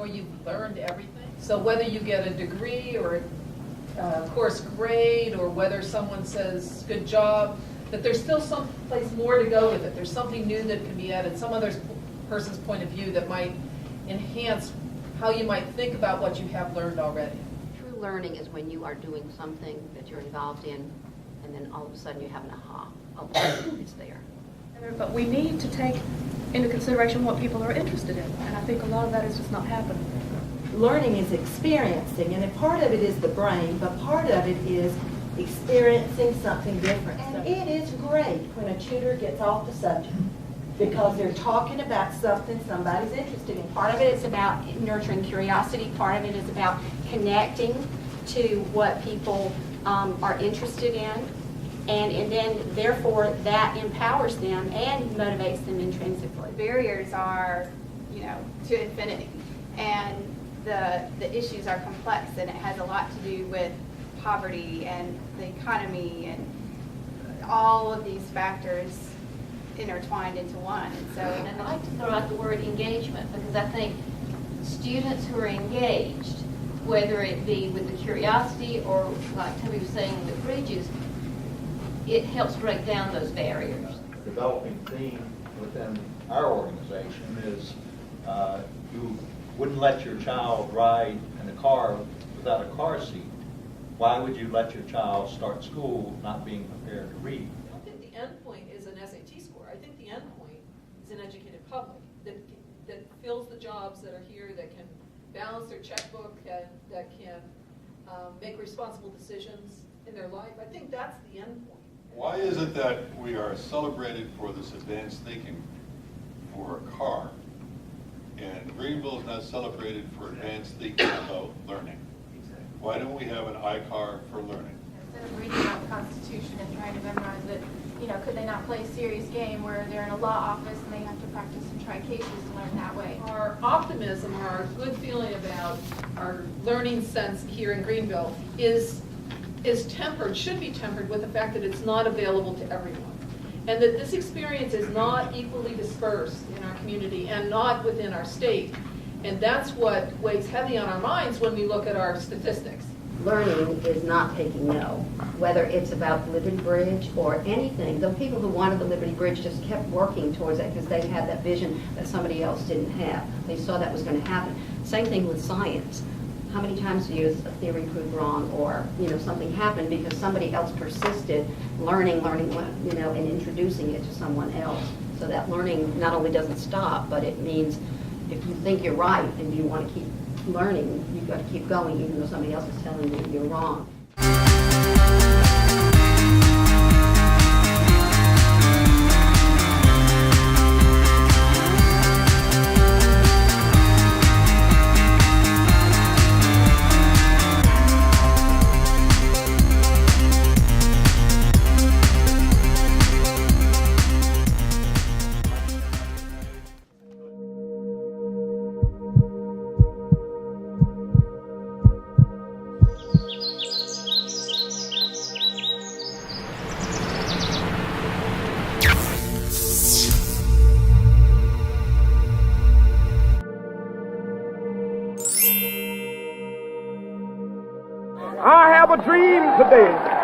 more you've learned everything. So whether you get a degree or a course grade, or whether someone says, good job, that there's still some place more to go with it. There's something new that can be added, some other person's point of view that might enhance how you might think about what you have learned already. True learning is when you are doing something that you're involved in, and then all of a sudden you have an aha. Oh, it's there. But we need to take into consideration what people are interested in, and I think a lot of that is just not happening. Learning is experiencing, and a part of it is the brain, but part of it is experiencing something different. And it is great when a tutor gets off the subject because they're talking about something somebody's interested in. Part of it is about nurturing curiosity. Part of it is about connecting to what people are interested in. And then, therefore, that empowers them and motivates them intrinsically. Barriers are, to infinity. And the issues are complex, and it has a lot to do with poverty and the economy and all of these factors intertwined into one. And so, And I'd like to throw out the word engagement, because I think students who are engaged, whether it be with the curiosity or, like Toby was saying, the bridges, it helps break down those barriers. The developing theme within our organization is you wouldn't let your child ride in a car without a car seat. Why would you let your child start school not being prepared to read? I don't think the end point is an SAT score. I think the end point is an educated public that fills the jobs that are here, that can balance their checkbook, that can make responsible decisions in their life. I think that's the end point. Why is it that we are celebrated for this advanced thinking for a car, and Greenville is not celebrated for advanced thinking about learning? Why don't we have an iCar for learning? Instead of reading out the Constitution and trying to memorize it, could they not play a serious game where they're in a law office and they have to practice and try cases to learn that way? Our optimism, our good feeling about our learning sense here in Greenville is tempered, should be tempered with the fact that it's not available to everyone. And that this experience is not equally dispersed in our community and not within our state. And that's what weighs heavy on our minds when we look at our statistics. Learning is not taking no, whether it's about Liberty Bridge or anything. The people who wanted the Liberty Bridge just kept working towards that because they had that vision that somebody else didn't have. They saw that was going to happen. Same thing with science. How many times do you use a theory proved wrong, or something happened because somebody else persisted learning, and introducing it to someone else. So that learning not only doesn't stop, but it means if you think you're right and you want to keep learning, you've got to keep going even though somebody else is telling you you're wrong. I have a dream today